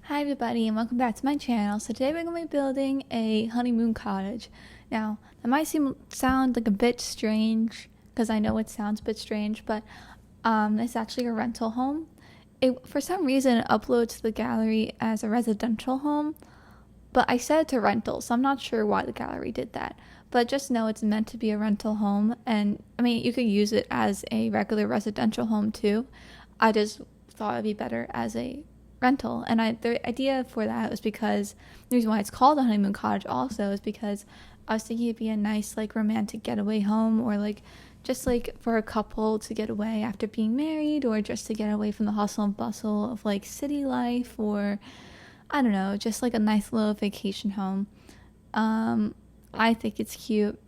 Hi everybody and welcome back to my channel. So today we're going to be building a honeymoon cottage. Now that might sound like a bit strange because I know it sounds a bit strange, but it's actually a rental home. For some reason it uploads to the gallery as a residential home, but I set it to rental, so I'm not sure why the gallery did that. But just know it's meant to be a rental home, and I mean you could use it as a regular residential home too. I just thought it'd be better as a rental, and the idea for that was because the reason why it's called a honeymoon cottage also is because I was thinking it'd be a nice like romantic getaway home, or like just like for a couple to get away after being married, or just to get away from the hustle and bustle of like city life, or I don't know, just like a nice little vacation home. I think it's cute.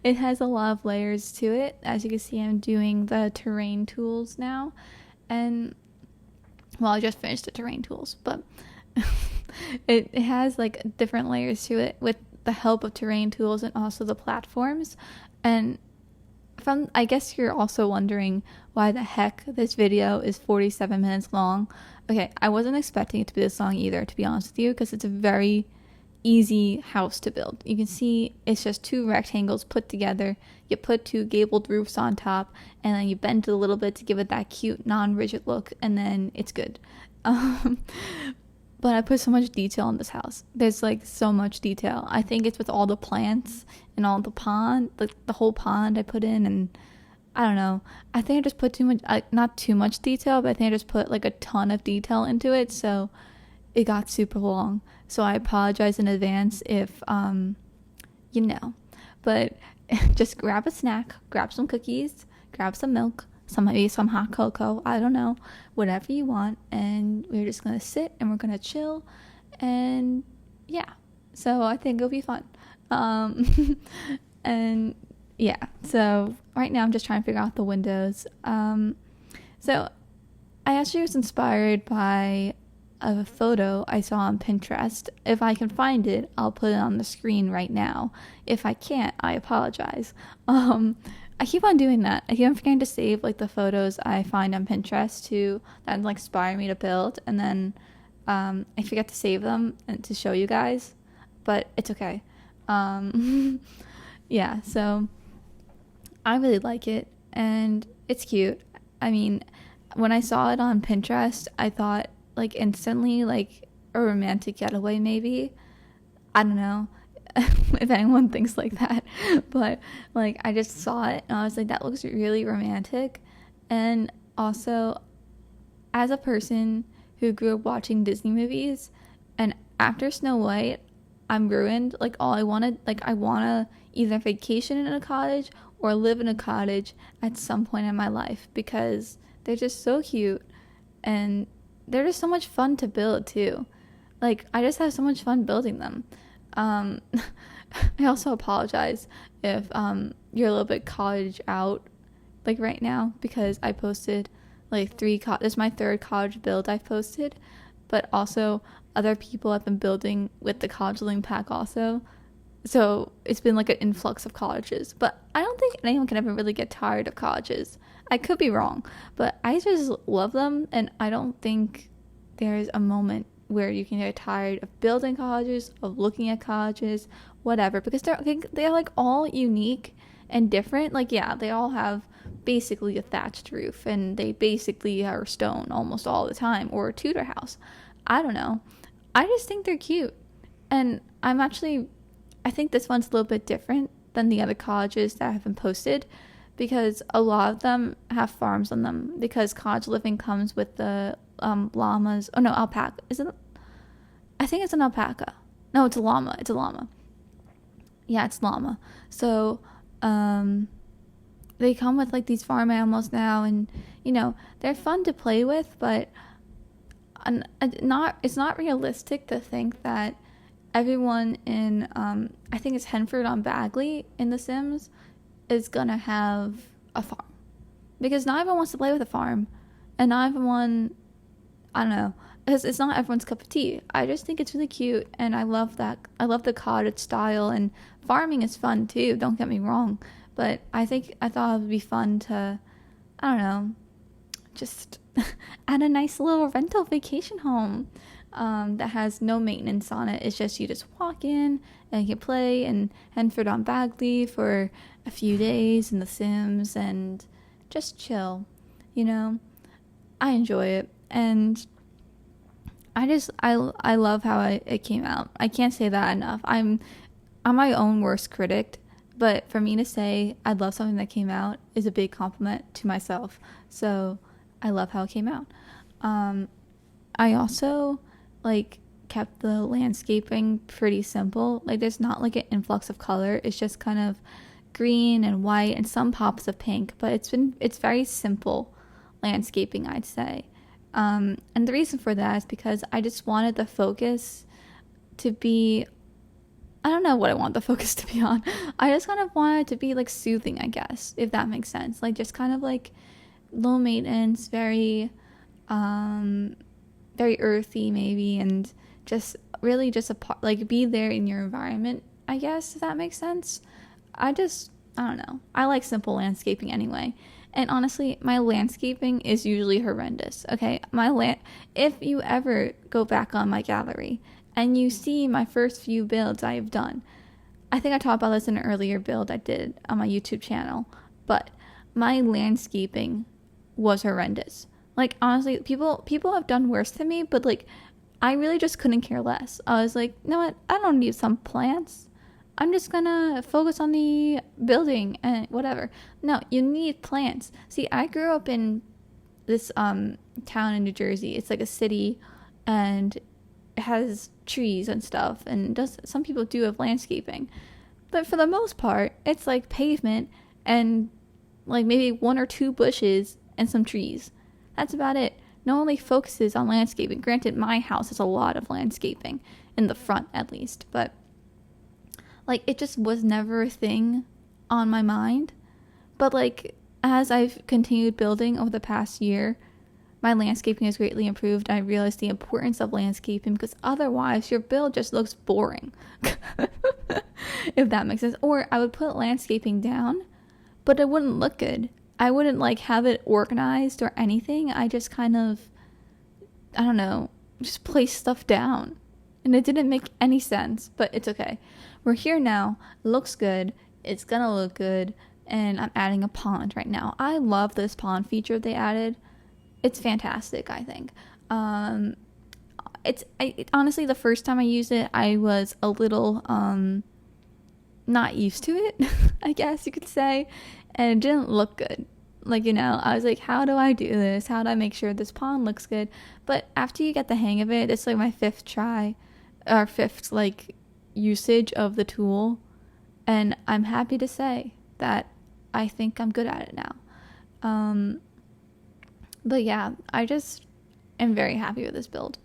It has a lot of layers to it. As you can see, I'm doing the terrain tools now, and well, I just finished the terrain tools, but it has like different layers to it with the help of terrain tools and also the platforms. And I guess you're also wondering why the heck this video is 47 minutes long. Okay, I wasn't expecting it to be this long either, to be honest with you, because it's a very easy house to build. You can see it's just two rectangles put together. You put two gabled roofs on top, and then you bend it a little bit to give it that cute non-rigid look, and then it's good. But I put so much detail in this house. There's like so much detail. I think it's with all the plants and all the pond, like the whole pond I put in, and I don't know. I think I just put too much, not too much detail, but I think I just put like a ton of detail into it, so it got super long. So I apologize in advance if, but just grab a snack, grab some cookies, grab some milk, maybe some hot cocoa, I don't know, whatever you want, and we're just gonna sit and we're gonna chill, and yeah, so I think it'll be fun. And yeah, so right now I'm just trying to figure out the windows. So I actually was inspired by a photo I saw on Pinterest. If I can find it, I'll put it on the screen right now. If I can't, I apologize. I keep on doing that. I keep on forgetting to save like the photos I find on Pinterest that like inspire me to build, and then I forget to save them and to show you guys, but it's okay. Yeah, so I really like it and it's cute. I mean, when I saw it on Pinterest, I thought like instantly like a romantic getaway maybe. I don't know if anyone thinks like that, but like I just saw it and I was like, that looks really romantic. And also, as a person who grew up watching Disney movies, and after Snow White I'm ruined. Like I want to either vacation in a cottage or live in a cottage at some point in my life, because they're just so cute and they're just so much fun to build too. Like I just have so much fun building them. I also apologize if you're a little bit cottage out like right now, because I posted like this is my third cottage build I've posted, but also other people have been building with the cottage living pack also. So it's been like an influx of cottages, but I don't think anyone can ever really get tired of cottages. I could be wrong, but I just love them, and I don't think there's a moment where you can get tired of building cottages, of looking at cottages, whatever, because they're like all unique and different. Like yeah, they all have basically a thatched roof, and they basically are stone almost all the time, or a Tudor house. I don't know. I just think they're cute, and I think this one's a little bit different than the other cottages that have been posted, because a lot of them have farms on them, because cottage living comes with the llamas. Oh no, alpaca. Is it? I think it's an alpaca. No, it's a llama. It's a llama. Yeah, it's llama. So they come with like these farm animals now, and they're fun to play with, but it's not realistic to think that everyone in I think it's Henford on Bagley in The Sims is gonna have a farm, because not everyone wants to play with a farm, and not everyone, I don't know, it's not everyone's cup of tea. I just think it's really cute, and I love the cottage style, and farming is fun too, don't get me wrong, but I thought it would be fun to, I don't know, just at a nice little rental vacation home that has no maintenance on it. It's just you just walk in and you play and Henford on Bagley for a few days in The Sims and just chill, you know. I enjoy it, and I love how it came out. I can't say that enough. I'm my own worst critic, but for me to say I love something that came out is a big compliment to myself. So I love how it came out. I also like kept the landscaping pretty simple. Like there's not like an influx of color. It's just kind of green and white and some pops of pink, but it's very simple landscaping, I'd say. And the reason for that is because I just wanted the focus to be, I don't know what I want the focus to be on. I just kind of wanted it to be like soothing, I guess, if that makes sense. Like just kind of like low maintenance, very earthy maybe, and just really just like be there in your environment, I guess, if that makes sense. I don't know. I like simple landscaping anyway. And honestly, my landscaping is usually horrendous. Okay, if you ever go back on my gallery and you see my first few builds I have done, I think I talked about this in an earlier build I did on my YouTube channel, but my landscaping was horrendous. Like honestly, people have done worse than me, but like I really just couldn't care less. I was like, you know what? I don't need some plants. I'm just gonna focus on the building and whatever. No, you need plants. See, I grew up in this town in New Jersey. It's like a city, and it has trees and stuff, and some people do have landscaping, but for the most part, it's like pavement and like maybe one or two bushes and some trees. That's about it. No one really focuses on landscaping. Granted, my house has a lot of landscaping in the front, at least, but like it just was never a thing on my mind. But like as I've continued building over the past year, my landscaping has greatly improved. I realized the importance of landscaping because otherwise your build just looks boring. If that makes sense. Or I would put landscaping down, but it wouldn't look good. I wouldn't like have it organized or anything. I just kind of, I don't know, just place stuff down. And it didn't make any sense, but it's okay. We're here now. It looks good. It's gonna look good. And I'm adding a pond right now. I love this pond feature they added. It's fantastic, I think. Honestly, the first time I used it, I was a little not used to it, I guess you could say. And it didn't look good. Like, you know, I was like, how do I do this? How do I make sure this pond looks good? But after you get the hang of it, it's like my fifth like usage of the tool, and I'm happy to say that I think I'm good at it now. But yeah, I just am very happy with this build.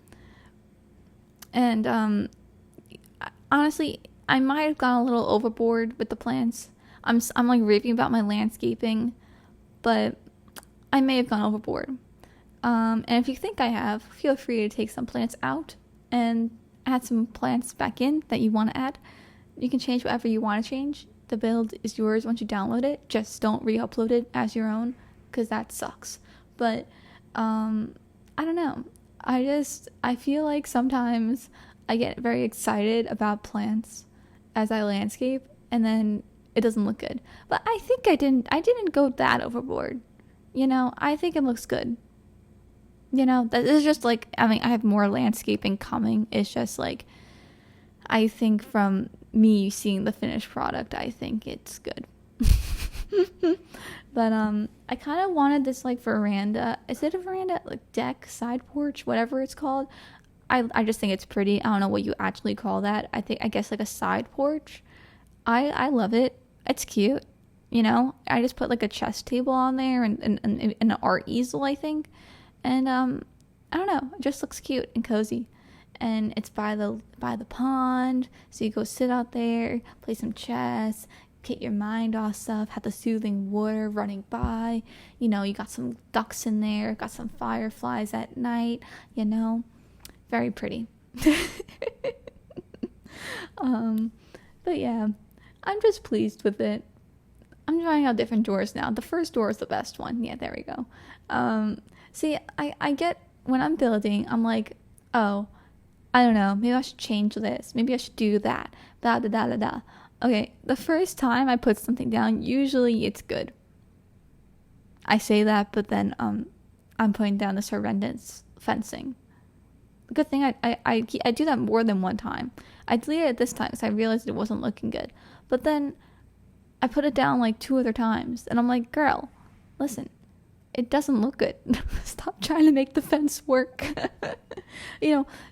And honestly, I might have gone a little overboard with the plants. I'm like raving about my landscaping, but I may have gone overboard. And if you think I have, feel free to take some plants out and add some plants back in that you want to add. You can change whatever you want to change. The build is yours once you download it. Just don't re-upload it as your own, because that sucks. But I don't know. I feel like sometimes I get very excited about plants as I landscape, and then it doesn't look good. But I think I didn't go that overboard. You know, I think it looks good. You know, that is just like, I mean, I have more landscaping coming. It's just like, I think from me seeing the finished product, I think it's good. But I kind of wanted this like veranda. Is it a veranda? Like deck, side porch, whatever it's called. I just think it's pretty. I don't know what you actually call that. I guess like a side porch. I love it. It's cute. You know, I just put like a chess table on there and an art easel, I think. And I don't know, it just looks cute and cozy. And it's by the pond, so you go sit out there, play some chess, get your mind off stuff, have the soothing water running by. You know, you got some ducks in there, got some fireflies at night, you know. Very pretty. But yeah, I'm just pleased with it. I'm trying out different doors now. The first door is the best one. Yeah, there we go. See, I get when I'm building, I'm like, oh, I don't know, maybe I should change this. Maybe I should do that. Da da da da da. Okay, the first time I put something down, usually it's good. I say that, but then I'm putting down this horrendous fencing. Good thing I do that more than one time. I deleted it this time because I realized it wasn't looking good. But then I put it down like 2 other times, and I'm like, girl, listen, it doesn't look good. Stop trying to make the fence work.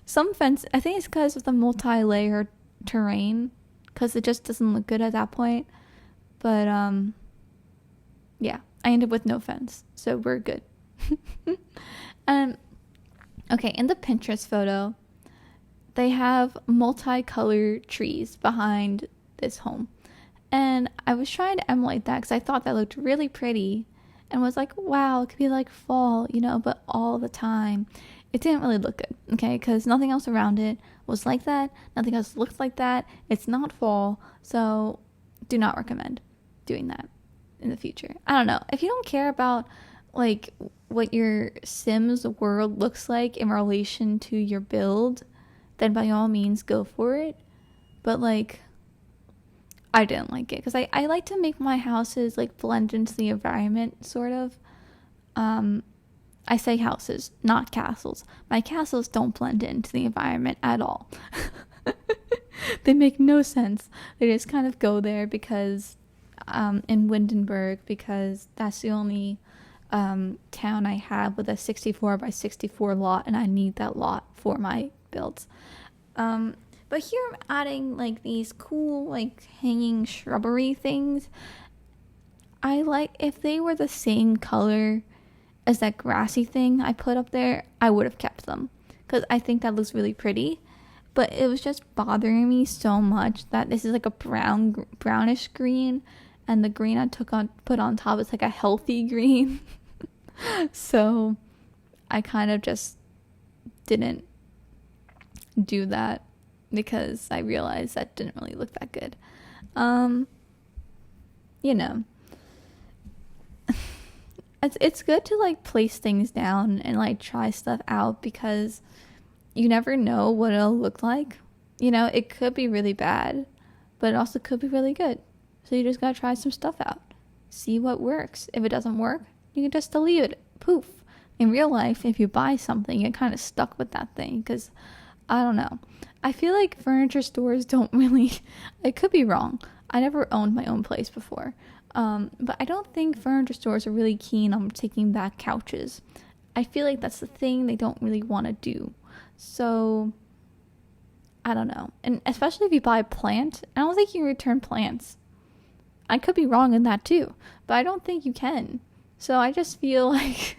Some fence, I think it's because of the multi-layer terrain, because it just doesn't look good at that point. But yeah, I ended up with no fence, so we're good. Okay, in the Pinterest photo, they have multicolored trees behind this home. And I was trying to emulate that because I thought that looked really pretty and was like, wow, it could be like fall, but all the time. It didn't really look good, okay, because nothing else around it was like that. Nothing else looked like that. It's not fall, so do not recommend doing that in the future. I don't know. If you don't care about like what your Sims world looks like in relation to your build, then by all means go for it. But like, I didn't like it because I like to make my houses like blend into the environment, sort of. I say houses, not castles. My castles don't blend into the environment at all. They make no sense. They just kind of go there because in Windenburg, because that's the only town I have with a 64 by 64 lot, and I need that lot for my builds. But here I'm adding like these cool like hanging shrubbery things. I like, if they were the same color as that grassy thing I put up there, I would have kept them because I think that looks really pretty. But it was just bothering me so much that this is like a brownish green, and the green I put on top is like a healthy green. So I kind of just didn't do that because I realized that didn't really look that good. It's good to like place things down and like try stuff out because you never know what it'll look like. It could be really bad, but it also could be really good. So you just gotta try some stuff out. See what works. If it doesn't work, you can just delete it. Poof. In real life, if you buy something, you're kind of stuck with that thing because, I don't know. I feel like furniture stores don't really... I could be wrong. I never owned my own place before. But I don't think furniture stores are really keen on taking back couches. I feel like that's the thing they don't really want to do. So, I don't know. And especially if you buy a plant, I don't think you can return plants. I could be wrong in that too, but I don't think you can. So I just feel like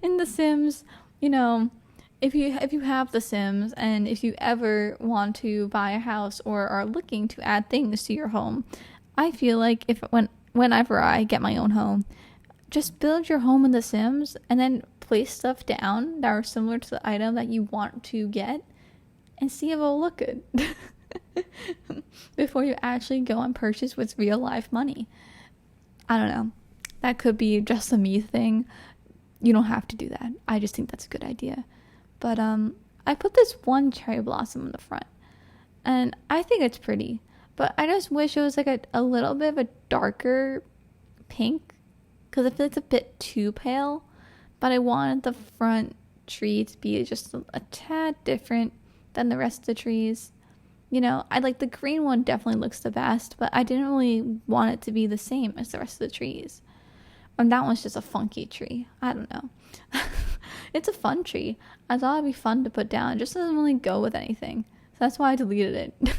in The Sims, if you have The Sims and if you ever want to buy a house or are looking to add things to your home, I feel like whenever I get my own home, just build your home in The Sims and then place stuff down that are similar to the item that you want to get and see if it'll look good. Before you actually go and purchase with real life money. I don't know. That could be just a me thing. You don't have to do that. I just think that's a good idea. But I put this one cherry blossom in the front, and I think it's pretty. But I just wish it was like a little bit of a darker pink, because I feel like it's a bit too pale. But I wanted the front tree to be just a tad different than the rest of the trees. I like the green one definitely looks the best, but I didn't really want it to be the same as the rest of the trees. And that one's just a funky tree. I don't know. It's a fun tree. I thought it'd be fun to put down. It just doesn't really go with anything. So that's why I deleted it.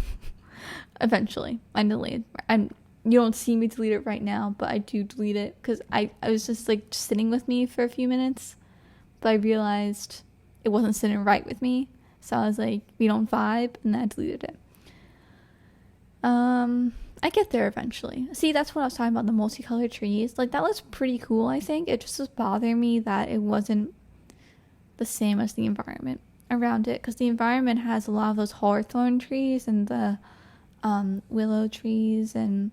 Eventually. I deleted it. You don't see me delete it right now, but I do delete it because I was just like sitting with me for a few minutes, but I realized it wasn't sitting right with me. So I was like, we don't vibe, and then I deleted it. I get there eventually. See, that's what I was talking about, the multicolored trees. Like, that looks pretty cool, I think. It just was bothering me that it wasn't the same as the environment around it. Because the environment has a lot of those hawthorn trees and the willow trees. And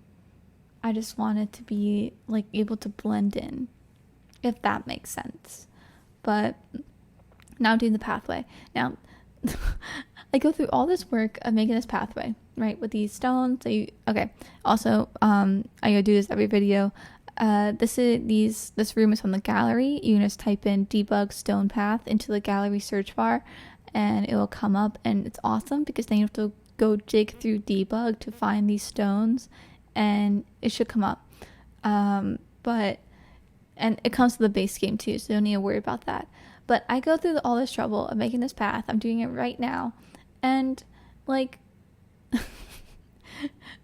I just wanted to be, like, able to blend in, if that makes sense. But now I'm doing the pathway. Now, I go through all this work of making this pathway, right, with these stones. Also, I gotta do this every video. This room is from the gallery. You can just type in debug stone path into the gallery search bar, and it will come up, and it's awesome because then you have to go dig through debug to find these stones, and it should come up. And it comes to the base game too, so you don't need to worry about that. But I go through all this trouble of making this path. I'm doing it right now, and like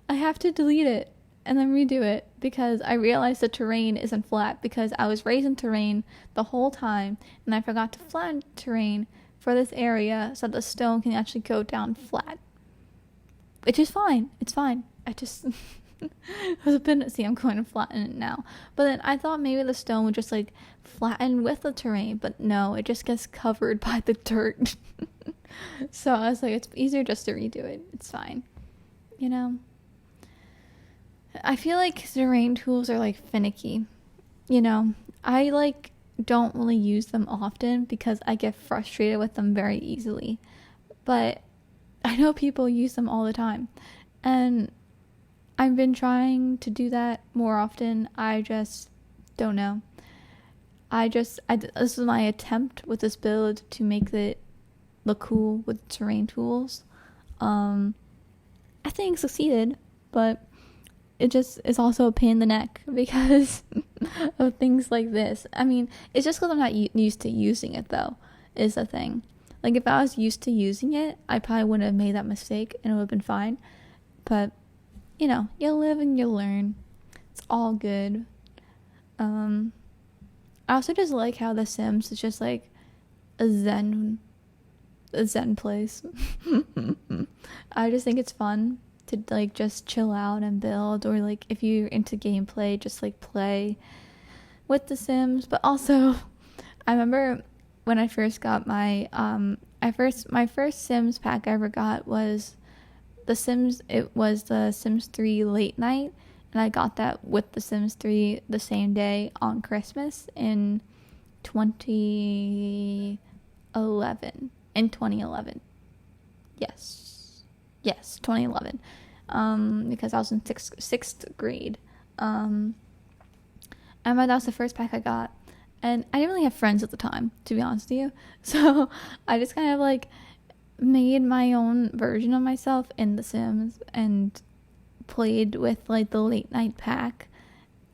I have to delete it and then redo it because I realized the terrain isn't flat, because I was raising terrain the whole time and I forgot to flatten terrain for this area so that the stone can actually go down flat. Which is fine. It's fine. I just I'm going to flatten it now. But then I thought maybe the stone would just like flatten with the terrain, but no, it just gets covered by the dirt. So I was like, it's easier just to redo it. It's fine. You know? I feel like terrain tools are like finicky. You know? I like don't really use them often because I get frustrated with them very easily. But I know people use them all the time. And I've been trying to do that more often. I just don't know. This is my attempt with this build to make it look cool with terrain tools. I think it succeeded, but it just is also a pain in the neck because of things like this. I mean, it's just because I'm not used to using it, though, is the thing. Like, if I was used to using it, I probably wouldn't have made that mistake and it would have been fine. But, you know, you live and you learn. It's all good. I also just like how The Sims is just like a zen place. I just think it's fun to like just chill out and build, or like if you're into gameplay, just like play with The Sims. But also, I remember when I first got my first Sims pack I ever got was The Sims. It was the Sims 3 Late Night, and I got that with The Sims 3 the same day on Christmas in 2011. In 2011, yes, 2011. Because I was in sixth grade. And that was the first pack I got. And I didn't really have friends at the time, to be honest with you. So I just kind of like made my own version of myself in The Sims and played with like the late night pack,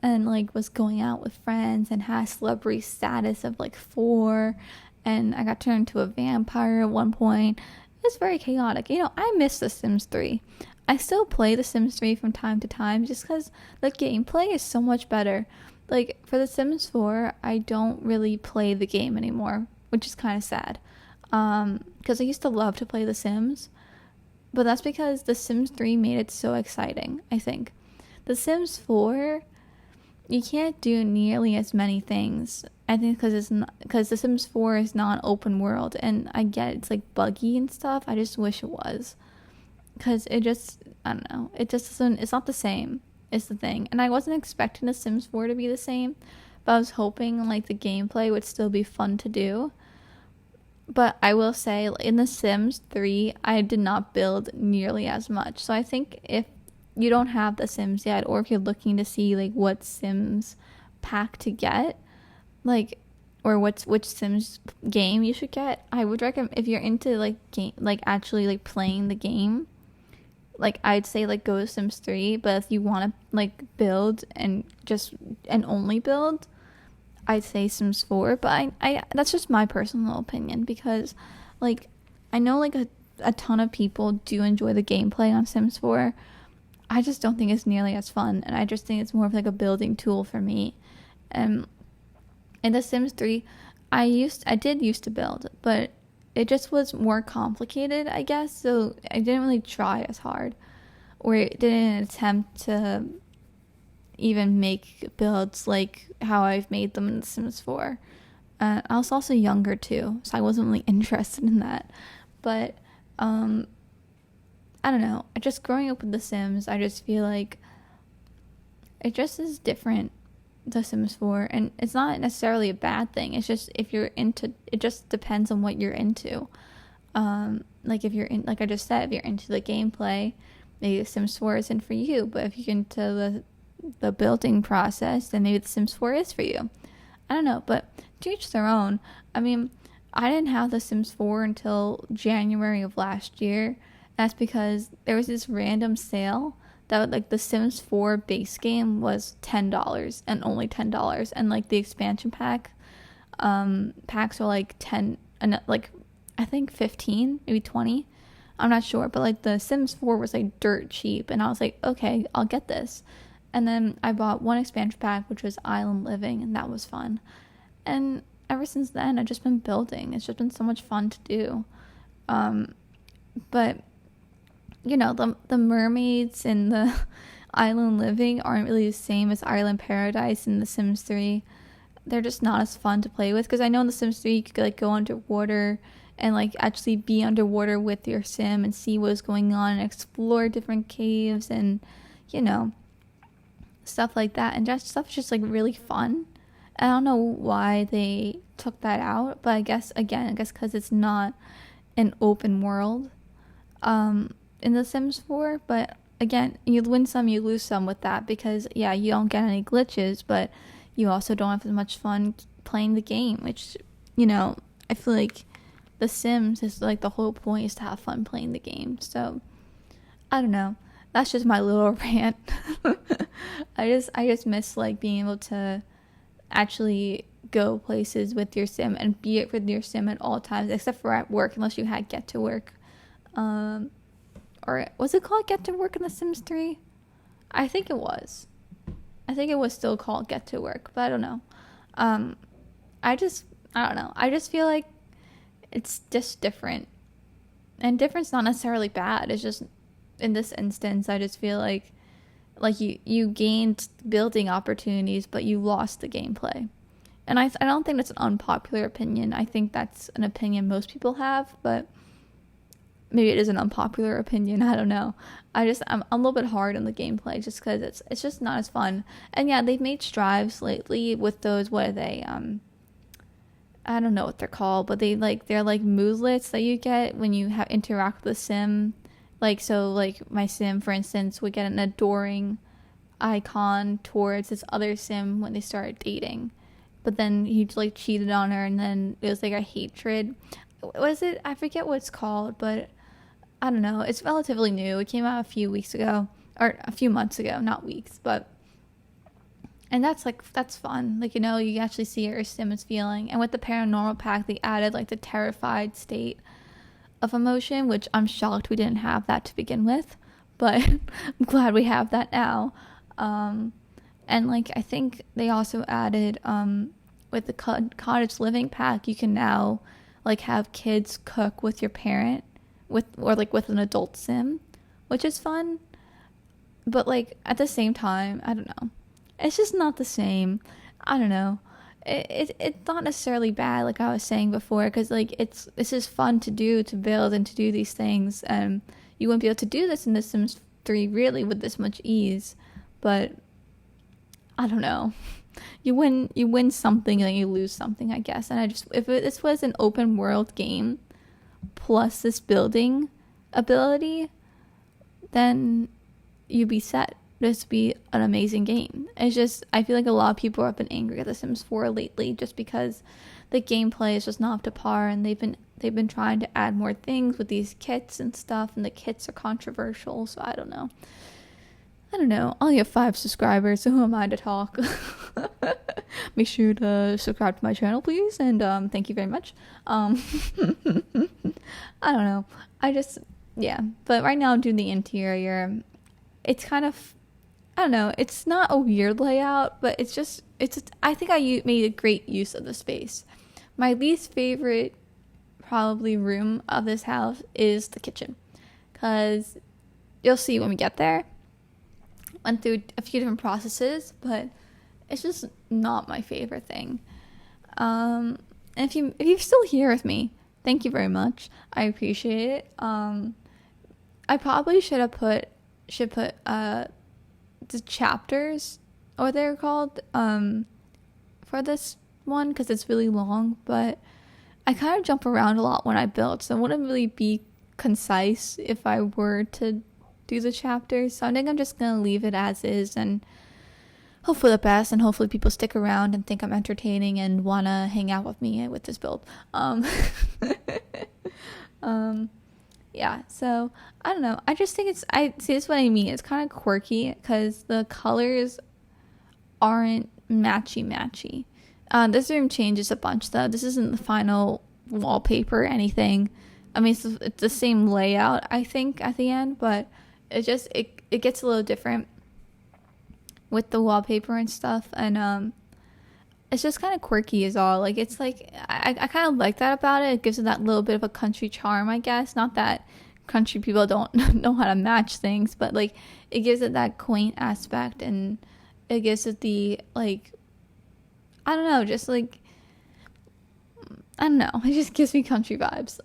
and like was going out with friends and had celebrity status of like 4, and I got turned into a vampire at one point. It was very chaotic. You know, I miss The Sims 3. I still play The Sims 3 from time to time just because the gameplay is so much better. Like, for The Sims 4, I don't really play the game anymore, which is kind of sad. Because I used to love to play The Sims, but that's because The Sims 3 made it so exciting, I think. The Sims 4, you can't do nearly as many things. I think because The Sims 4 is not open world, and I get it's like buggy and stuff. I just wish it was, because I don't know, it just doesn't. It's not the same. Is the thing, and I wasn't expecting The Sims 4 to be the same, but I was hoping like the gameplay would still be fun to do. But I will say, in The Sims 3, I did not build nearly as much. So I think if you don't have The Sims yet, or if you're looking to see like what Sims pack to get, like, or which Sims game you should get, I would recommend, if you're into like actually like playing the game, like I'd say like go to Sims 3. But if you want to like build and only build, I'd say Sims 4. But I that's just my personal opinion, because like I know like a ton of people do enjoy the gameplay on Sims 4. I just don't think it's nearly as fun, and I just think it's more of like a building tool for me. In The Sims 3, I did used to build, but it just was more complicated, I guess, so I didn't really try as hard, or didn't attempt to even make builds like how I've made them in The Sims 4. I was also younger too, so I wasn't really interested in that. But I don't know, just growing up with The Sims, I just feel like it just is different. The Sims 4, and it's not necessarily a bad thing. It's just if you're into, it just depends on what you're into. Like if you're in, like I just said, if you're into the gameplay, maybe The Sims 4 isn't for you. But if you're into the building process, then maybe The Sims 4 is for you. I don't know, but to each their own. I mean, I didn't have The Sims 4 until January of last year. That's because there was this random sale that like the Sims 4 base game was $10 and only $10, and like the expansion packs were like 10 and like I think 15, maybe 20. I'm not sure, but like the Sims 4 was like dirt cheap, and I was like, okay, I'll get this. And then I bought one expansion pack, which was Island Living, and that was fun. And ever since then, I've just been building. It's just been so much fun to do. But you know, the mermaids in the Island Living aren't really the same as Island Paradise in The Sims 3. They're just not as fun to play with, because I know in The Sims 3 you could like go underwater and like actually be underwater with your sim and see what's going on and explore different caves and, you know, stuff like that. And that stuff's just like really fun. I don't know why they took that out, but I guess because it's not an open world in The Sims 4. But again, you win some, you lose some with that, because yeah, you don't get any glitches, but you also don't have as much fun playing the game, which, you know, I feel like The Sims is like the whole point is to have fun playing the game. So I don't know, that's just my little rant. I just miss like being able to actually go places with your sim and be it with your sim at all times, except for at work, unless you had Get to Work. Or was it called Get to Work in The Sims 3? I think it was. I think it was still called Get to Work, but I don't know. I don't know. I just feel like it's just different. And different's not necessarily bad. It's just, in this instance, I just feel like you gained building opportunities, but you lost the gameplay. And I don't think that's an unpopular opinion. I think that's an opinion most people have, but maybe it is an unpopular opinion. I don't know. I'm a little bit hard on the gameplay just because it's just not as fun. And yeah, they've made strides lately with those. What are they? I don't know what they're called, but they're like moodlets that you get when you interact with the sim. Like, so like my sim, for instance, would get an adoring icon towards this other sim when they started dating, but then he like cheated on her, and then it was like a hatred. Was it? I forget what it's called, but I don't know. It's relatively new. It came out a few weeks ago, or a few months ago, not weeks, but. And that's fun. Like, you know, you actually see how your sim is feeling. And with the paranormal pack, they added like the terrified state of emotion, which I'm shocked we didn't have that to begin with, but I'm glad we have that now. And like I think they also added with the cottage living pack, you can now like have kids cook with your parent or like with an adult sim, which is fun. But like at the same time, I don't know. It's just not the same. I don't know. It's not necessarily bad, like I was saying before, because like this is fun to do, to build and to do these things, and you wouldn't be able to do this in The Sims 3 really with this much ease. But I don't know. You win something and you lose something, I guess. And if this was an open world game plus this building ability, then you'd be set. This would be an amazing game. It's just, I feel like a lot of people have been angry at The Sims 4 lately just because the gameplay is just not up to par, and they've been trying to add more things with these kits and stuff, and the kits are controversial, so I don't know. I only have 5 subscribers, so who am I to talk? Make sure to subscribe to my channel, please, and thank you very much. I don't know. Yeah. But right now I'm doing the interior. It's kind of, I don't know, it's not a weird layout, but I think I made a great use of the space. My least favorite probably room of this house is the kitchen, because you'll see when we get there. Went through a few different processes, but it's just not my favorite thing. And if you're still here with me, thank you very much. I appreciate it. I probably should put the chapters or they're called, for this one, because it's really long, but I kind of jump around a lot when I build, so it wouldn't really be concise if I were to do the chapters. So I think I'm just gonna leave it as is and hope for the best, and hopefully people stick around and think I'm entertaining and wanna hang out with me with this build. Yeah, so I don't know. I just think I see, this is what I mean. It's kind of quirky because the colors aren't matchy. This room changes a bunch though. This isn't the final wallpaper or anything. I mean, it's the same layout, I think, at the end, but it gets a little different with the wallpaper and stuff, and it's just kind of quirky is all. Like, it's like, I kind of like that about it. It gives it that little bit of a country charm, I guess. Not that country people don't know how to match things, but like, it gives it that quaint aspect, and it gives it the, like, I don't know, just like, I don't know, it just gives me country vibes.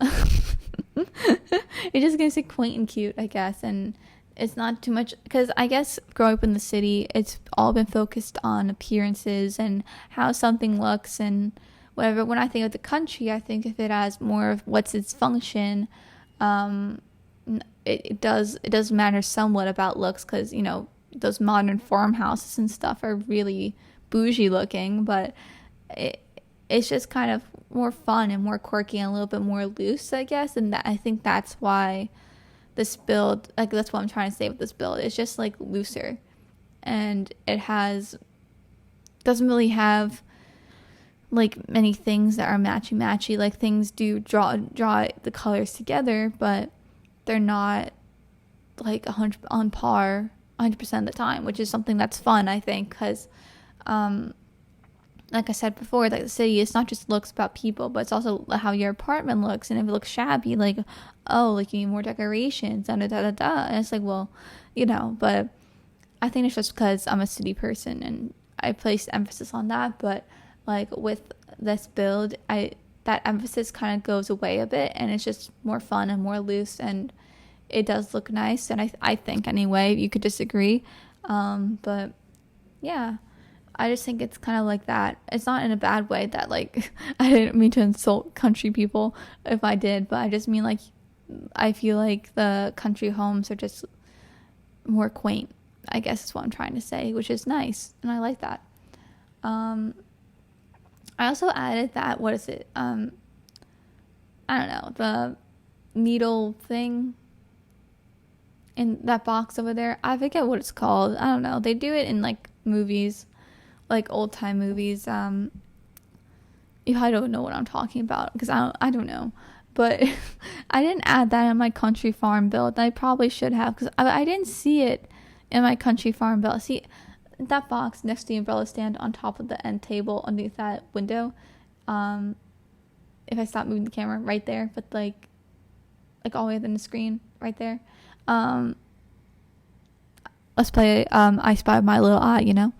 It just gives it quaint and cute, I guess, and it's not too much, because I guess growing up in the city, it's all been focused on appearances and how something looks and whatever. When I think of the country, I think of it as more of what's its function. It does matter somewhat about looks, because, you know, those modern farmhouses and stuff are really bougie looking, but it's just kind of more fun and more quirky and a little bit more loose, I guess, and I think that's why this build, like, that's what I'm trying to say with this build. It's just like looser, and it doesn't really have like many things that are matchy. Like, things do draw the colors together, but they're not like 100 on par 100% of the time, which is something that's fun, I think, because like I said before, like, the city, it's not just looks about people, but it's also how your apartment looks. And if it looks shabby, like, oh, like, you need more decorations, and and it's like, well, you know. But I think it's just because I'm a city person and I place emphasis on that. But like, with this build, that emphasis kind of goes away a bit, and it's just more fun and more loose, and it does look nice. And I think, anyway, you could disagree, but yeah, I just think it's kind of like that. It's not in a bad way that, like, I didn't mean to insult country people if I did, but I just mean, like, I feel like the country homes are just more quaint, I guess is what I'm trying to say, which is nice, and I like that. I also added that, what is it? I don't know, the needle thing in that box over there. I forget what it's called. I don't know. They do it in, like, movies, like old time movies. You probably don't know what I'm talking about, because I don't know, but I didn't add that in my country farm build. I probably should have, because I didn't see it in my country farm build. See that box next to the umbrella stand on top of the end table underneath that window. If I stop moving the camera, right there, but like all the way in the screen right there. Let's play I Spy My Little Eye, you know.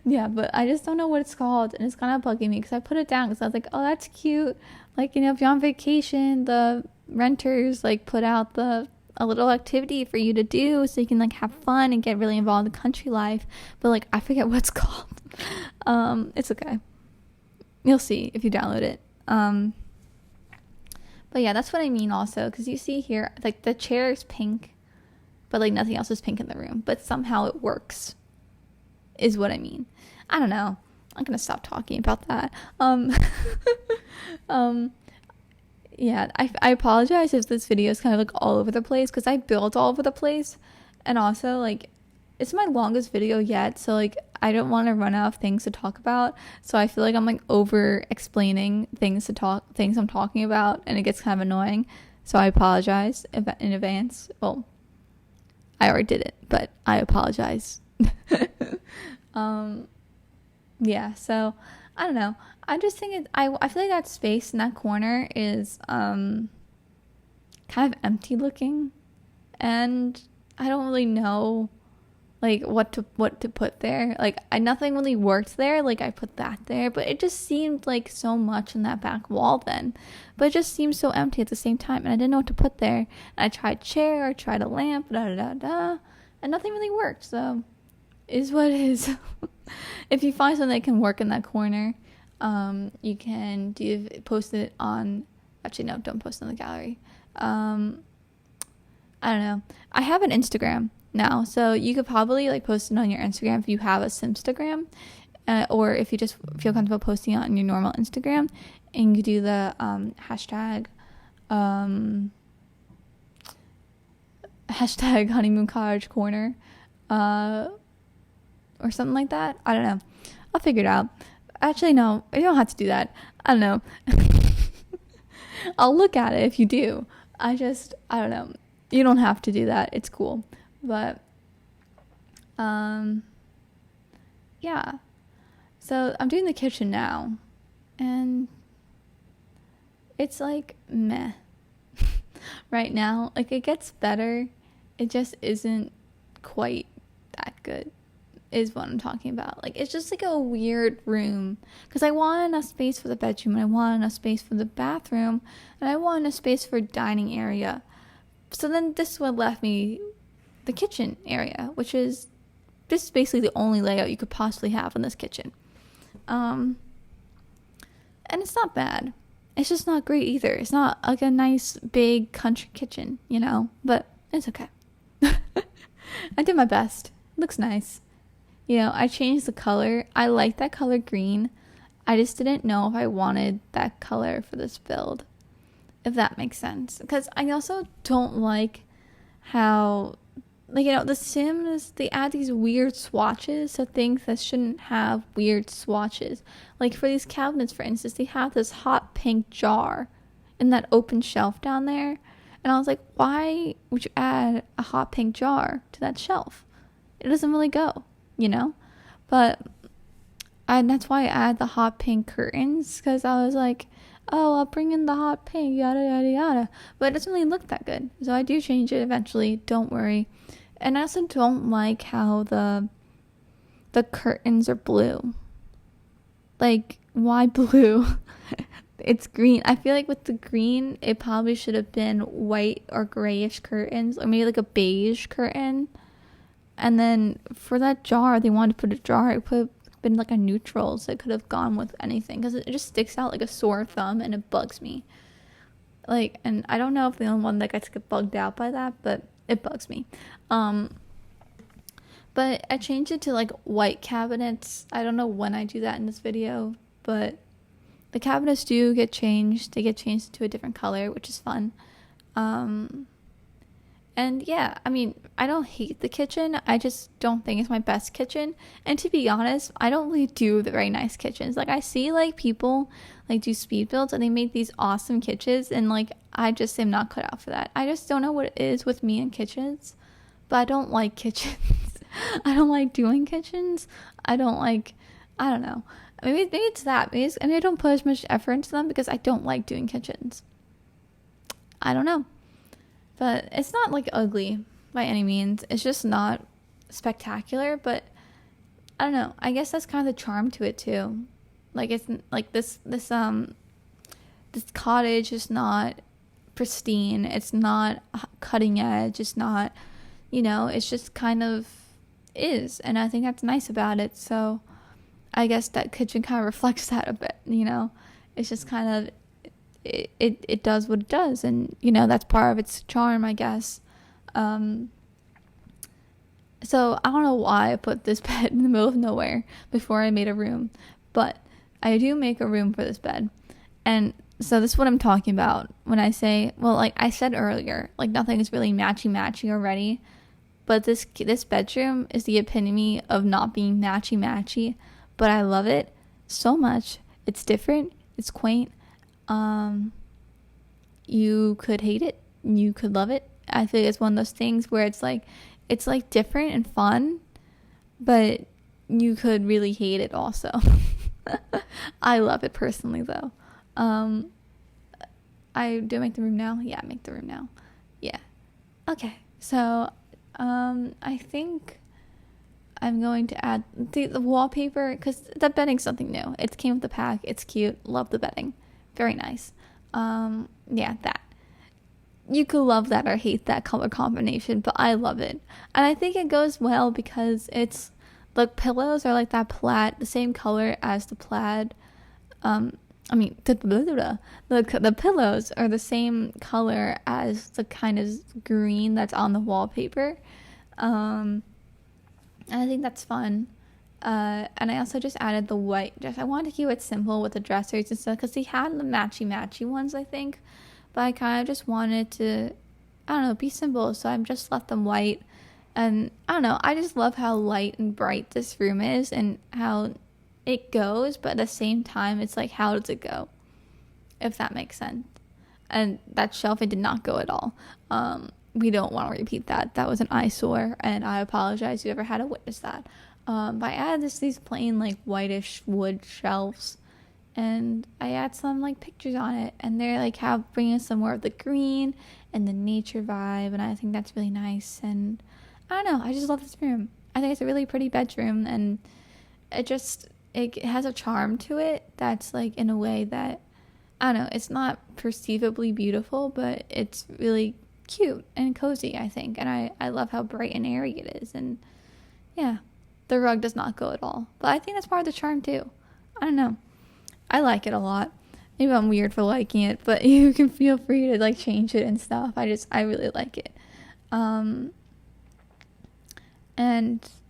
Yeah, but I just don't know what it's called, and it's kind of bugging me, because I put it down because I was like, oh, that's cute. Like, you know, if you're on vacation, the renters like put out a little activity for you to do, so you can like have fun and get really involved in the country life. But like, I forget what it's called. It's okay. You'll see if you download it. But yeah, that's what I mean also, because you see here, like, the chair is pink, but like nothing else is pink in the room, but somehow it works, is what I mean. I don't know. I'm gonna stop talking about that. Yeah, I apologize if this video is kind of like all over the place, because I built all over the place, and also like, it's my longest video yet, so like, I don't want to run out of things to talk about, so I feel like I'm like over explaining things I'm talking about, and it gets kind of annoying, so I apologize in advance. Well, I already did it, but I apologize. Yeah, so I don't know. I just think I feel like that space in that corner is kind of empty looking, and I don't really know like what to put there. Like, nothing really worked there. Like, I put that there, but it just seemed like so much in that back wall then, but it just seemed so empty at the same time, and I didn't know what to put there. And I tried chair, I tried a lamp, and nothing really worked. So is what is. If you find something that can work in that corner, you can post it on, actually no, don't post it in the gallery. I don't know. I have an Instagram now, so you could probably like post it on your Instagram if you have a Simstagram, or if you just feel comfortable posting it on your normal Instagram, and you do the hashtag Honeymoon Cottage corner, or something like that. I don't know. I'll figure it out. Actually, no, you don't have to do that. I don't know. I'll look at it if you do. I don't know. You don't have to do that. It's cool. But, yeah. So I'm doing the kitchen now. And it's like meh. Right now. Like, it gets better. It just isn't quite that good, is what I'm talking about. Like, it's just like a weird room, because I want enough space for the bedroom, and I want enough space for the bathroom, and I want enough space for dining area. So then this would left me the kitchen area, which is, this is basically the only layout you could possibly have in this kitchen. And it's not bad. It's just not great either. It's not like a nice big country kitchen, but it's okay. I did my best. It looks nice. I changed the color. I like that color green. I just didn't know if I wanted that color for this build, if that makes sense. Because I also don't like how, the Sims, they add these weird swatches to things that shouldn't have weird swatches. Like for these cabinets, for instance, they have this hot pink jar in that open shelf down there. And I was like, why would you add a hot pink jar to that shelf? It doesn't really go. But that's why I add the hot pink curtains, because I was like, oh, I'll bring in the hot pink, yada yada yada, but it doesn't really look that good, so I do change it eventually, don't worry. And I also don't like how the curtains are blue. Like, why blue? It's green. I feel like with the green, it probably should have been white or grayish curtains, or maybe like a beige curtain. And then for that jar, they wanted to put a jar. It could have been like a neutral, so it could have gone with anything, because it just sticks out like a sore thumb, and it bugs me. Like, and I don't know if the only one that gets bugged out by that, but it bugs me. But I changed it to like white cabinets. I don't know when I do that in this video, but the cabinets do get changed. They get changed to a different color, which is fun. And yeah, I mean, I don't hate the kitchen. I just don't think it's my best kitchen. And to be honest, I don't really do the very nice kitchens. Like, I see like people like do speed builds, and they make these awesome kitchens, and like I just am not cut out for that. I just don't know what it is with me and kitchens, but I don't like kitchens. I don't like doing kitchens. I don't know. Maybe it's that. Maybe I don't put as much effort into them because I don't like doing kitchens. I don't know. But it's not like ugly by any means. It's just not spectacular, but I don't know. I guess that's kind of the charm to it too. Like, it's like this cottage is not pristine. It's not cutting edge. It's not, it's just kind of is. And I think that's nice about it. So I guess that kitchen kind of reflects that a bit, It's just kind of, it does what it does, and that's part of its charm, I guess. So I don't know why I put this bed in the middle of nowhere before I made a room, but I do make a room for this bed. And so this is what I'm talking about when I say, well, like I said earlier, like nothing is really matchy already, but this bedroom is the epitome of not being matchy, but I love it so much. It's different, it's quaint. You could hate it, you could love it. I think it's one of those things where it's like different and fun, but you could really hate it also. I love it personally though. I do make the room now. Yeah, make the room now. Yeah. Okay. So, I think I'm going to add the wallpaper, because the bedding's something new. It came with the pack. It's cute. Love the bedding. Very nice. Yeah, that. You could love that or hate that color combination, but I love it. And I think it goes well because it's The pillows are like that plaid, the same color as the plaid. The pillows are the same color as the kind of green that's on the wallpaper. And I think that's fun. And I also just added the white dress. I wanted to keep it simple with the dressers and stuff because they had the matchy ones, I think. But I kind of just wanted to, I don't know, be simple. So I've just left them white. And I don't know, I just love how light and bright this room is and how it goes. But at the same time, it's like, how does it go? If that makes sense. And that shelf, it did not go at all. We don't want to repeat that. That was an eyesore. And I apologize if you ever had to witness that. But I added these plain like whitish wood shelves, and I add some like pictures on it, and they're like bringing some more of the green and the nature vibe, and I think that's really nice. And I don't know, I just love this room. I think it's a really pretty bedroom, and it has a charm to it that's like in a way that, I don't know, it's not perceivably beautiful, but it's really cute and cozy, I think. And I love how bright and airy it is, and yeah. The rug does not go at all. But I think that's part of the charm too. I don't know. I like it a lot. Maybe I'm weird for liking it, but you can feel free to like change it and stuff. I really like it. And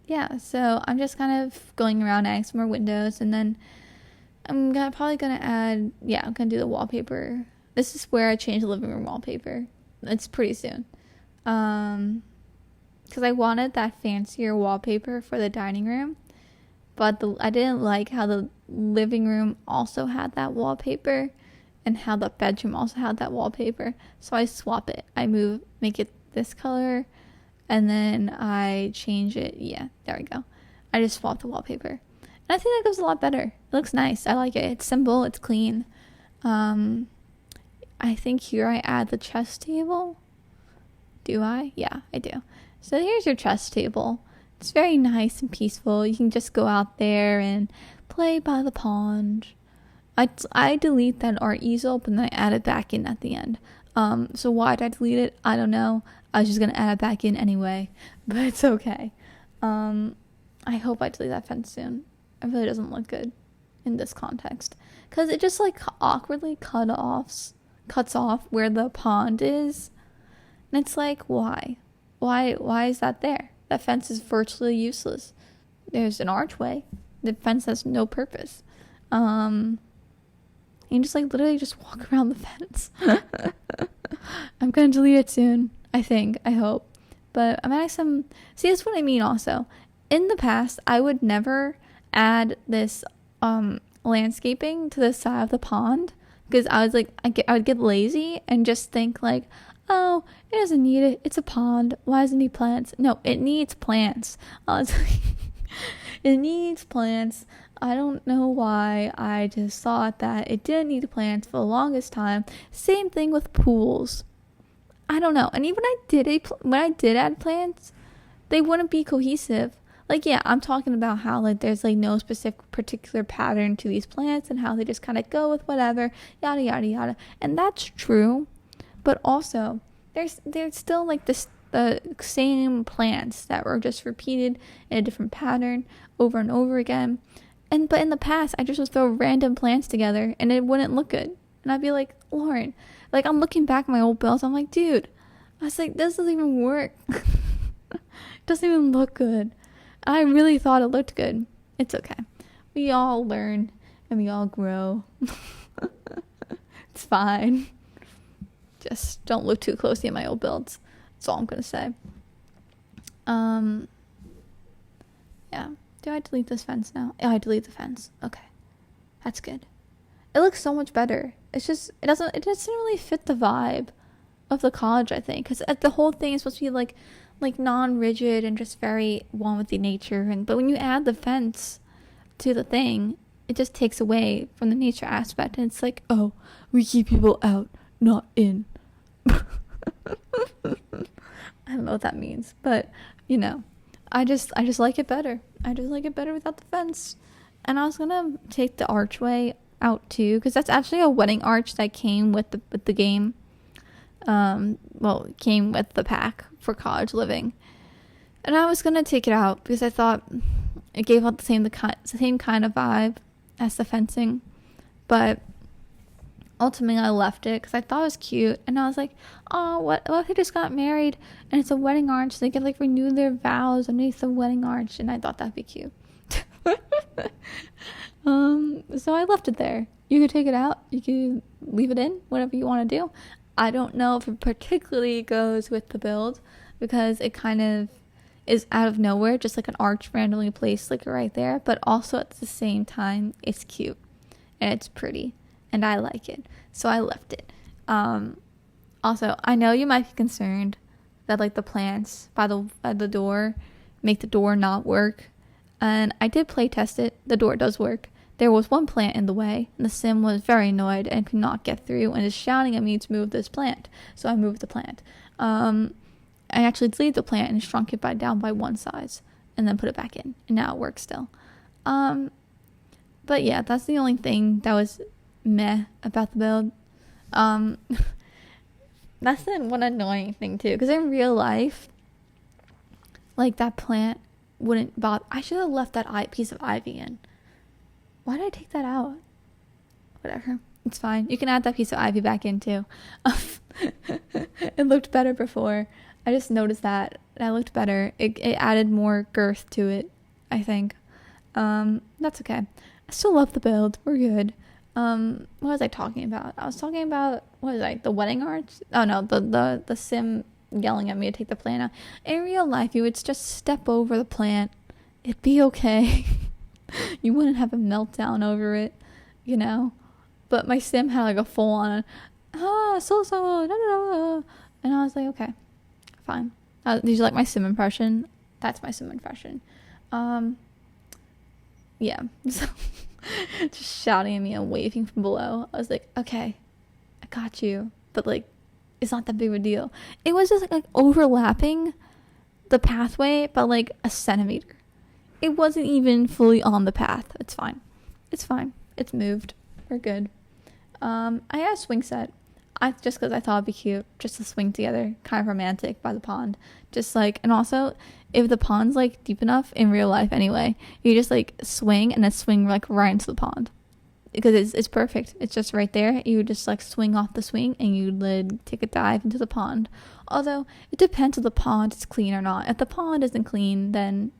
yeah, so I'm just kind of going around adding some more windows, and then I'm probably gonna add, I'm gonna do the wallpaper. This is where I change the living room wallpaper. It's pretty soon. Because I wanted that fancier wallpaper for the dining room, but I didn't like how the living room also had that wallpaper and how the bedroom also had that wallpaper. So I swap it. Make it this color, and then I change it. Yeah, there we go. I just swap the wallpaper. And I think that goes a lot better. It looks nice. I like it. It's simple. It's clean. I think here I add the chess table. Do I? Yeah, I do. So here's your chess table. It's very nice and peaceful. You can just go out there and play by the pond. I delete that art easel, but then I add it back in at the end. So why did I delete it? I don't know. I was just going to add it back in anyway, but it's okay. I hope I delete that fence soon. It really doesn't look good in this context. Because it just like awkwardly cuts off where the pond is. And it's like, why? Why is that there? That fence is virtually useless. There's an archway. The fence has no purpose. You just like literally just walk around the fence. I'm gonna delete it soon. I hope. But I'm adding some. See, that's what I mean. Also, in the past, I would never add this landscaping to the side of the pond because I was like, I would get lazy and just think like, oh, it doesn't need it. It's a pond. Why does it need plants? No, it needs plants. It needs plants. I don't know why. I just thought that it didn't need plants for the longest time. Same thing with pools. I don't know. And even when I did add plants, they wouldn't be cohesive. Like, yeah, I'm talking about how like there's like no specific particular pattern to these plants and how they just kind of go with whatever, yada yada yada. And that's true. But also, there's still like the same plants that were just repeated in a different pattern over and over again. But in the past, I just would throw random plants together and it wouldn't look good. And I'd be like, Lauren, like I'm looking back at my old bills, I'm like, dude, I was like, this doesn't even work. It doesn't even look good. I really thought it looked good. It's okay. We all learn and we all grow. It's fine. Just don't look too closely at my old builds. That's all I'm going to say. Yeah. Do I delete this fence now? Yeah, I delete the fence. Okay. That's good. It looks so much better. It's just, it doesn't really fit the vibe of the college, I think. Because the whole thing is supposed to be like non-rigid and just very one with the nature. But when you add the fence to the thing, it just takes away from the nature aspect. And it's like, oh, we keep people out, not in. I don't know what that means, but you know, I just like it better. I just like it better without the fence. And I was gonna take the archway out too, because that's actually a wedding arch that came with the game. It came with the pack for college living. And I was gonna take it out because I thought It gave out the same kind of vibe as the fencing, but ultimately I left it because I thought it was cute, and I was like, oh, what if they just got married and it's a wedding arch, so they could like renew their vows underneath the wedding arch, and I thought that'd be cute. So I left it there. You could take it out, you could leave it in, whatever you want to do. I don't know if it particularly goes with the build, because it kind of is out of nowhere, just like an arch randomly placed like right there, but also at the same time it's cute and it's pretty and I like it, so I left it. Also, I know you might be concerned that like the plants by the door make the door not work, and I did play test it. The door does work. There was one plant in the way, and the sim was very annoyed and could not get through and is shouting at me to move this plant, so I moved the plant. I actually deleted the plant and shrunk it down by one size and then put it back in, and now it works still. But yeah, that's the only thing that was meh about the build. That's the one annoying thing too, because in real life, like that plant wouldn't bother. I should have left that piece of ivy in. Why did I take that out? Whatever, it's fine. You can add that piece of ivy back in too. It looked better before. I just noticed that looked better. It added more girth to it, I think. That's okay. I still love the build. We're good. What was I talking about? I was talking about, the wedding arch? Oh no, the sim yelling at me to take the plant out. In real life, you would just step over the plant. It'd be okay. You wouldn't have a meltdown over it, you know? But my sim had like a full on, so, da, da, da. And I was like, okay, fine. Did you like my sim impression? That's my sim impression. Yeah. So, just shouting at me and waving from below. I was like, okay, I got you. But like, it's not that big of a deal. It was just like overlapping the pathway by like a centimeter. It wasn't even fully on the path. It's fine. It's fine. It's moved. We're good. I had a swing set. Just because I thought it'd be cute, just to swing together, kind of romantic by the pond. Just like, and also, if the pond's like deep enough in real life anyway, you just like swing and then swing like right into the pond, because it's perfect. It's just right there. You would just like swing off the swing and you'd take a dive into the pond. Although it depends if the pond is clean or not. If the pond isn't clean, then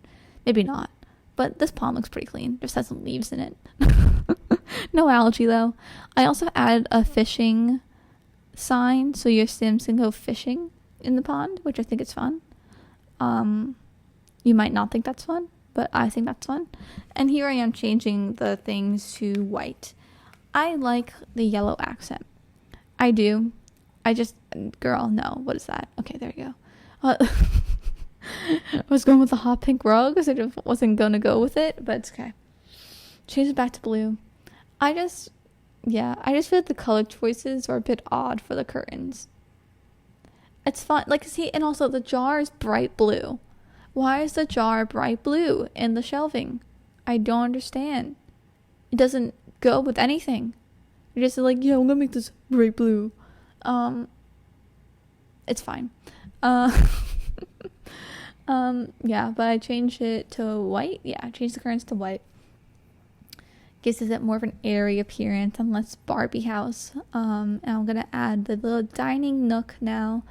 maybe not. But this pond looks pretty clean. Just has some leaves in it. No algae though. I also added a fishing sign so your sims can go fishing in the pond, which I think is fun. You might not think that's fun, but I think that's fun. And here I am changing the things to white. I like the yellow accent. I do. Girl, no, what is that? Okay, there you go. I was going with the hot pink rug because I just wasn't gonna go with it, but it's okay. Change it back to blue. I just feel like the color choices are a bit odd for the curtains. It's fun, like, see, and also the jar is bright blue. Why is the jar bright blue in the shelving? I don't understand. It doesn't go with anything. You're just like, yeah, I'm gonna make this bright blue. It's fine. Yeah, but I changed it to white. Yeah, I changed the curtains to white. Gives it more of an airy appearance and less Barbie house. And I'm gonna add the little dining nook now,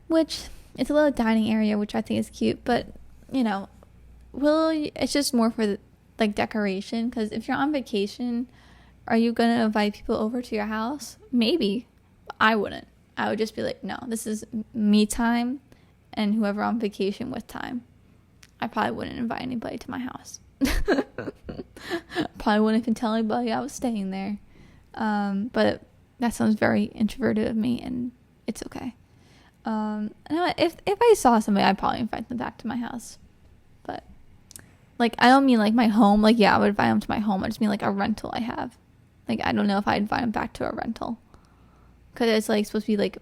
which it's a little dining area, which I think is cute. But you know, it's just more for like decoration. Because if you're on vacation, are you gonna invite people over to your house? Maybe. I wouldn't. I would just be like, no, this is me time, and whoever I'm on vacation with time. I probably wouldn't invite anybody to my house. Probably wouldn't even tell anybody I was staying there. But that sounds very introverted of me, and it's okay. If I saw somebody, I'd probably invite them back to my house. But like, I don't mean like my home. Like, yeah, I would invite them to my home. I just mean like a rental I have. Like, I don't know if I'd invite them back to a rental, because it's like supposed to be like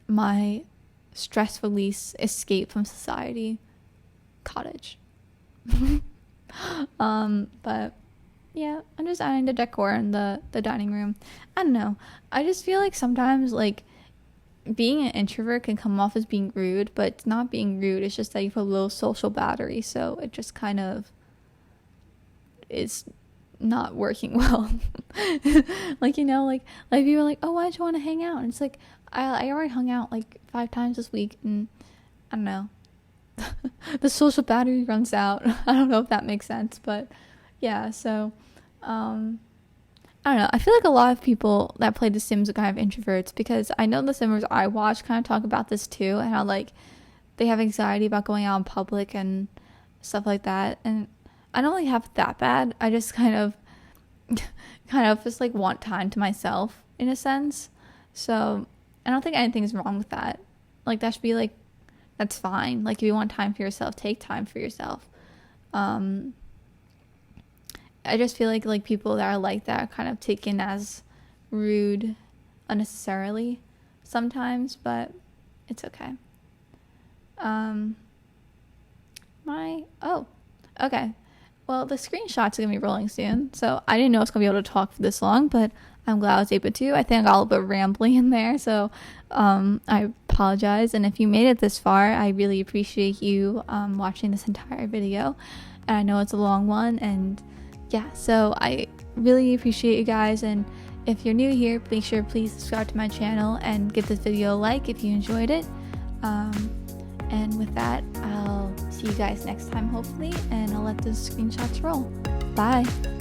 my stress release, escape from society cottage. But yeah, I'm just adding the decor in the dining room. I don't know. I just feel like sometimes like being an introvert can come off as being rude, but it's not being rude. It's just that you have a low social battery, so it just kind of is not working well. Like, you know, like people are like, oh, why don't you want to hang out? And it's like, I already hung out like 5 times this week, and I don't know. The social battery runs out. I don't know if that makes sense, but yeah, so I don't know. I feel like a lot of people that play The Sims are kind of introverts, because I know the Simmers I watch kind of talk about this too, and how like they have anxiety about going out in public and stuff like that. And I don't really have that bad. I just kind of just like want time to myself in a sense. So I don't think anything's wrong with that. Like that should be like, that's fine. Like if you want time for yourself, take time for yourself. I just feel like people that are like that are kind of taken as rude unnecessarily sometimes, but it's okay. Okay. Well, the screenshots are going to be rolling soon, so I didn't know I was going to be able to talk for this long, but I'm glad I was able to. I think I got a little bit rambling in there, so I apologize. And if you made it this far, I really appreciate you watching this entire video. And I know it's a long one, and yeah, so I really appreciate you guys. And if you're new here, make sure please subscribe to my channel and give this video a like if you enjoyed it. And with that, I'll see you guys next time hopefully, and I'll let the screenshots roll. Bye.